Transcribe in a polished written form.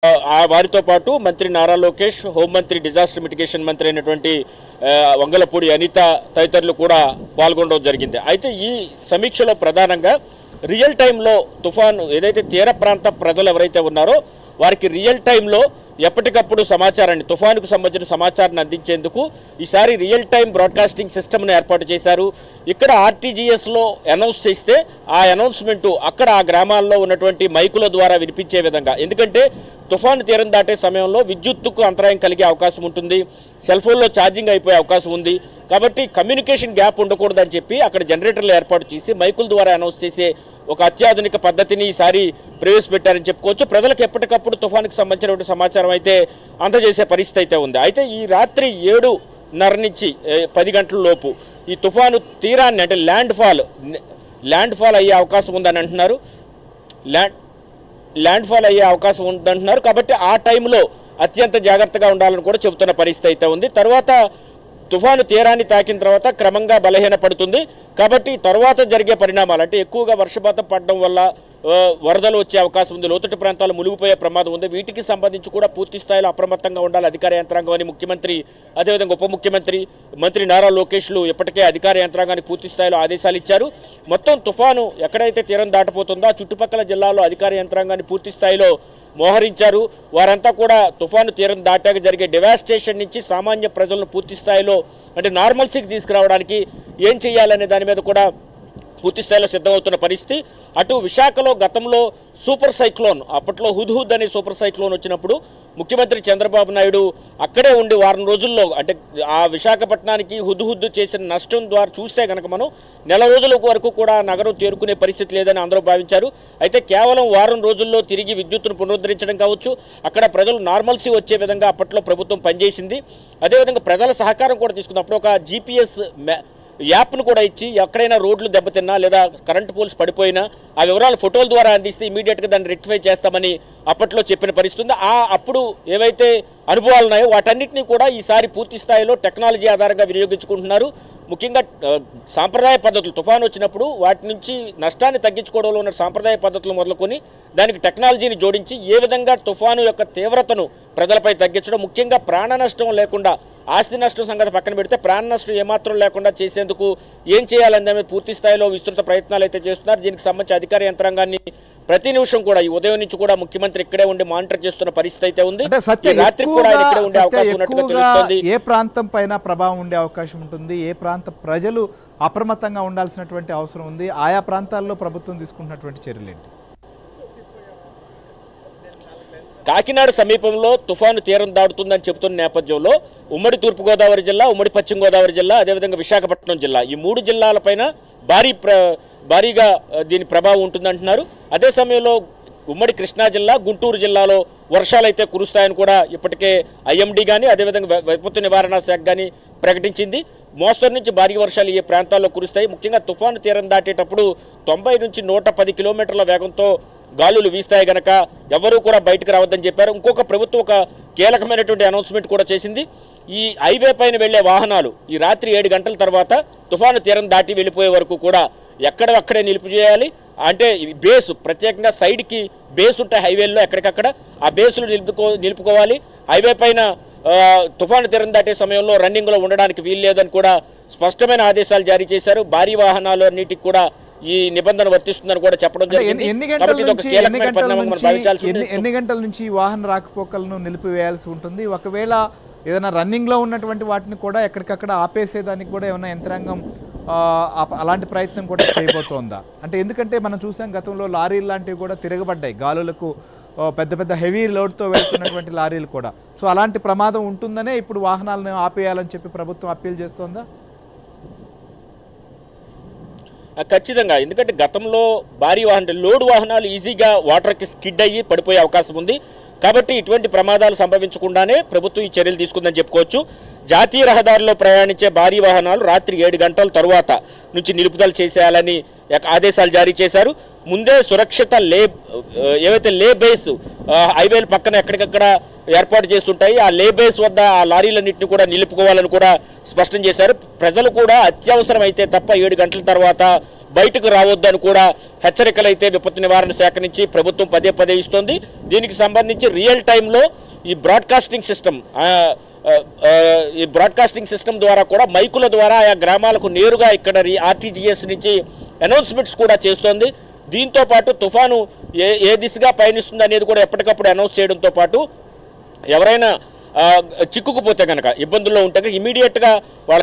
వారితో పాటు మంత్రి నారా లోకేష్, హోంమంత్రి, డిజాస్టర్ మిటిగేషన్ మంత్రి అయినటువంటి వంగలపూడి అనిత తదితరులు కూడా పాల్గొనడం జరిగింది. అయితే ఈ సమీక్షలో ప్రధానంగా రియల్ టైంలో తుఫాను ఏదైతే తీర ప్రాంత ప్రజలు ఎవరైతే ఉన్నారో వారికి రియల్ టైంలో ఎప్పటికప్పుడు సమాచారాన్ని, తుఫానుకు సంబంధించిన సమాచారాన్ని అందించేందుకు ఈసారి రియల్ టైం బ్రాడ్కాస్టింగ్ సిస్టమ్ను ఏర్పాటు చేశారు. ఇక్కడ ఆర్టీజీఎస్లో అనౌన్స్ చేస్తే ఆ అనౌన్స్మెంటు అక్కడ ఆ గ్రామాల్లో ఉన్నటువంటి మైకుల ద్వారా వినిపించే విధంగా, ఎందుకంటే తుఫాను తీరం దాటే సమయంలో విద్యుత్తుకు అంతరాయం కలిగే అవకాశం ఉంటుంది, సెల్ ఫోన్లో ఛార్జింగ్ అయిపోయే అవకాశం ఉంది. కాబట్టి కమ్యూనికేషన్ గ్యాప్ ఉండకూడదని చెప్పి అక్కడ జనరేటర్లు ఏర్పాటు చేసి మైకుల ద్వారా అనౌన్స్ చేసే ఒక అత్యాధునిక పద్ధతిని ఈసారి ప్రవేశపెట్టారని చెప్పుకోవచ్చు. ప్రజలకు ఎప్పటికప్పుడు తుఫానుకు సంబంధించినటువంటి సమాచారం అయితే అందజేసే పరిస్థితి అయితే ఉంది. అయితే ఈ రాత్రి 7:30 నుంచి 10 గంటల లోపు ఈ తుఫాను తీరాన్ని అంటే ల్యాండ్ ఫాల్ అయ్యే అవకాశం ఉందని అంటున్నారు. ల్యాండ్ ఫాల్ అయ్యే అవకాశం ఉందంటున్నారు. కాబట్టి ఆ టైంలో అత్యంత జాగ్రత్తగా ఉండాలని కూడా చెబుతున్న పరిస్థితి అయితే ఉంది. తర్వాత తుఫాను తీరాన్ని తాకిన తర్వాత క్రమంగా బలహీనపడుతుంది. కాబట్టి తర్వాత జరిగే పరిణామాలు అంటే ఎక్కువగా వర్షపాతం పడడం వల్ల వరదలు వచ్చే అవకాశం ఉంది, లోతట్టు ప్రాంతాలు మునిగిపోయే ప్రమాదం ఉంది. వీటికి సంబంధించి కూడా పూర్తి స్థాయిలో అప్రమత్తంగా ఉండాలి అధికార యంత్రాంగం అని ముఖ్యమంత్రి, అదేవిధంగా ఉప ముఖ్యమంత్రి, మంత్రి నారా లోకేష్లు ఇప్పటికే అధికార యంత్రాంగానికి పూర్తి స్థాయిలో ఆదేశాలు ఇచ్చారు. మొత్తం తుఫాను ఎక్కడైతే తీరం దాటిపోతుందో ఆ చుట్టుపక్కల జిల్లాల్లో అధికార యంత్రాంగాన్ని పూర్తి స్థాయిలో మోహరించారు. వారంతా కూడా తుఫాను తీరం దాటాక జరిగే డివాస్టేషన్ నుంచి సామాన్య ప్రజలను పూర్తి స్థాయిలో అంటే నార్మల్సీకి తీసుకురావడానికి ఏం చేయాలనే దాని మీద కూడా పూర్తి స్థాయిలో సిద్ధమవుతున్న పరిస్థితి. అటు విశాఖలో గతంలో సూపర్ సైక్లోన్, అప్పట్లో హుద్హుద్ అనే సూపర్ సైక్లోన్ వచ్చినప్పుడు ముఖ్యమంత్రి చంద్రబాబు నాయుడు అక్కడే ఉండి వారం రోజుల్లో అంటే ఆ విశాఖపట్నానికి హుద్హుద్ చేసిన నష్టం ద్వారా చూస్తే కనుక మనం నెల రోజుల వరకు కూడా నగరం తేరుకునే పరిస్థితి లేదని అందరూ భావించారు. అయితే కేవలం వారం రోజుల్లో తిరిగి విద్యుత్తును పునరుద్ధరించడం కావచ్చు, అక్కడ ప్రజలు నార్మల్సీ వచ్చే విధంగా అప్పట్లో ప్రభుత్వం పనిచేసింది. అదేవిధంగా ప్రజల సహకారం కూడా తీసుకుంది. అప్పుడు ఒక జీపీఎస్ యాప్ను కూడా ఇచ్చి ఎక్కడైనా రోడ్లు దెబ్బతిన్నా లేదా కరెంటు పోల్స్ పడిపోయినా ఆ వివరాలు ఫోటోల ద్వారా అందిస్తే ఇమీడియట్గా దాన్ని రెక్టిఫై చేస్తామని అప్పట్లో చెప్పిన పరిస్థితి. అప్పుడు ఏవైతే అనుభవాలు ఉన్నాయో వాటన్నిటినీ కూడా ఈసారి పూర్తి స్థాయిలో టెక్నాలజీ ఆధారంగా వినియోగించుకుంటున్నారు. ముఖ్యంగా సాంప్రదాయ పద్ధతులు, తుఫాను వచ్చినప్పుడు వాటి నుంచి నష్టాన్ని తగ్గించుకోవడంలో ఉన్న సాంప్రదాయ పద్ధతులు మొదలుకొని దానికి టెక్నాలజీని జోడించి ఏ విధంగా తుఫాను యొక్క తీవ్రతను ప్రజలపై తగ్గించడం, ముఖ్యంగా ప్రాణ నష్టం లేకుండా, ఆస్తి నష్టం సంగతి పక్కన పెడితే ప్రాణ నష్టం ఏమాత్రం లేకుండా చేసేందుకు ఏం చేయాలని పూర్తి స్థాయిలో విస్తృత ప్రయత్నాలు అయితే చేస్తున్నారు. దీనికి సంబంధించి అధికార యంత్రాంగాన్ని ప్రతి నిమిషం కూడా ఈ ఉదయం నుంచి కూడా ముఖ్యమంత్రి ఇక్కడే ఉండి మానిటర్ చేస్తున్న పరిస్థితి అయితే ఉంది. రాత్రి కూడా ఇక్కడే ఉండే అవకాశం ఉన్నట్టుగా తెలుస్తోంది. ఏ ప్రాంతం పైన ప్రభావం ఉండే అవకాశం ఉంటుంది, ఏ ప్రాంత ప్రజలు అప్రమత్తంగా ఉండాల్సినటువంటి అవసరం ఉంది, ఆయా ప్రాంతాల్లో ప్రభుత్వం తీసుకుంటున్నటువంటి చర్యలు ఏంటి? కాకినాడ సమీపంలో తుఫాను తీరం దాటుతుందని చెబుతున్న నేపథ్యంలో ఉమ్మడి తూర్పుగోదావరి జిల్లా, ఉమ్మడి పశ్చిమ గోదావరి జిల్లా, అదేవిధంగా విశాఖపట్నం జిల్లా, ఈ 3 జిల్లాలపైన భారీగా దీని ప్రభావం ఉంటుందంటున్నారు. అదే సమయంలో ఉమ్మడి కృష్ణా జిల్లా, గుంటూరు జిల్లాలో వర్షాలు అయితే కురుస్తాయని కూడా ఇప్పటికే ఐఎండీ కానీ అదేవిధంగా విపత్తు నివారణ శాఖ కానీ ప్రకటించింది. మోస్తరు నుంచి భారీ వర్షాలు ఈ ప్రాంతాల్లో కురుస్తాయి. ముఖ్యంగా తుఫాను తీరం దాటేటప్పుడు 90 నుంచి 110 కిలోమీటర్ల వేగంతో గాలులు వీస్తాయి గనక ఎవరూ కూడా బయటకు రావద్దని చెప్పారు. ఇంకొక ప్రభుత్వం ఒక కీలకమైనటువంటి అనౌన్స్మెంట్ కూడా చేసింది. ఈ హైవే పైన వెళ్లే వాహనాలు ఈ రాత్రి 7 గంటల తర్వాత తుఫాను తీరం దాటి వెళ్ళిపోయే వరకు కూడా ఎక్కడక్కడే నిలిపిచేయాలి. అంటే బేసు ప్రత్యేకంగా సైడ్కి బేస్ ఉంటాయి హైవేల్లో, ఎక్కడికక్కడ ఆ బేసులు నిలుపుకోవాలి. హైవే పైన తుఫాను తీరం దాటే సమయంలో రన్నింగ్లో ఉండడానికి వీలు లేదని కూడా స్పష్టమైన ఆదేశాలు జారీ చేశారు. భారీ వాహనాలు అన్నిటికి కూడా ఈ నిబంధన వర్తిస్తుందని కూడా చెప్పడం జరిగింది. ఎన్ని గంటల నుంచి వాహన రాకపోకలను నిలిపివేయాల్సి ఉంటుంది? ఒకవేళ ఏదైనా రన్నింగ్లో ఉన్నటువంటి వాటిని కూడా ఎక్కడికక్కడ ఆపేసేదానికి కూడా ఏమైనా యంత్రాంగం అలాంటి ప్రయత్నం కూడా చేయబోతోందా? అంటే ఎందుకంటే మనం చూసాం గతంలో లారీలు లాంటివి కూడా తిరగబడ్డాయి, గాలులకు పెద్ద పెద్ద హెవీ లోడ్తో వెళ్తున్నటువంటి లారీలు కూడా. సో అలాంటి ప్రమాదం ఉంటుందనే ఇప్పుడు వాహనాలను ఆపేయాలని చెప్పి ప్రభుత్వం అప్పీల్ చేస్తోందా? ఖచ్చితంగా, ఎందుకంటే గతంలో భారీ లోడ్ వాహనాలు ఈజీగా వాటర్కి స్కిడ్ అయ్యి పడిపోయే అవకాశం ఉంది. కాబట్టి ఇటువంటి ప్రమాదాలు సంభవించకుండానే ప్రభుత్వం ఈ చర్యలు తీసుకుందని చెప్పుకోవచ్చు. జాతీయ రహదారిలో ప్రయాణించే భారీ వాహనాలు రాత్రి 7 గంటల తరువాత నుంచి నిలుపుదల చేసేయాలని ఆదేశాలు జారీ చేశారు. ముందే సురక్షిత ఏవైతే లే బేస్ హైవేల పక్కన ఎక్కడికక్కడ ఏర్పాటు చేస్తుంటాయి, ఆ లే బేస్ వద్ద ఆ లారీలన్నింటినీ కూడా నిలుపుకోవాలని కూడా స్పష్టం చేశారు. ప్రజలు కూడా అత్యవసరం అయితే తప్ప 7 గంటల తర్వాత బయటకు రావద్దని కూడా హెచ్చరికలైతే విపత్తు నివారణ శాఖ నుంచి ప్రభుత్వం పదే పదే ఇస్తోంది. దీనికి సంబంధించి రియల్ టైంలో ఈ బ్రాడ్కాస్టింగ్ సిస్టమ్ ద్వారా కూడా మైకుల ద్వారా ఆయా గ్రామాలకు నేరుగా ఇక్కడ ఆర్టీజీఎస్ నుంచి అనౌన్స్మెంట్స్ కూడా చేస్తోంది. దీంతో పాటు తుఫాను ఏ దిశగా పయనిస్తుంది అనేది కూడా ఎప్పటికప్పుడు అనౌన్స్ చేయడంతో పాటు ఎవరైనా చిక్కుకుపోతే కనుక ఇబ్బందుల్లో ఉంటే ఇమీడియట్గా వాళ్ళ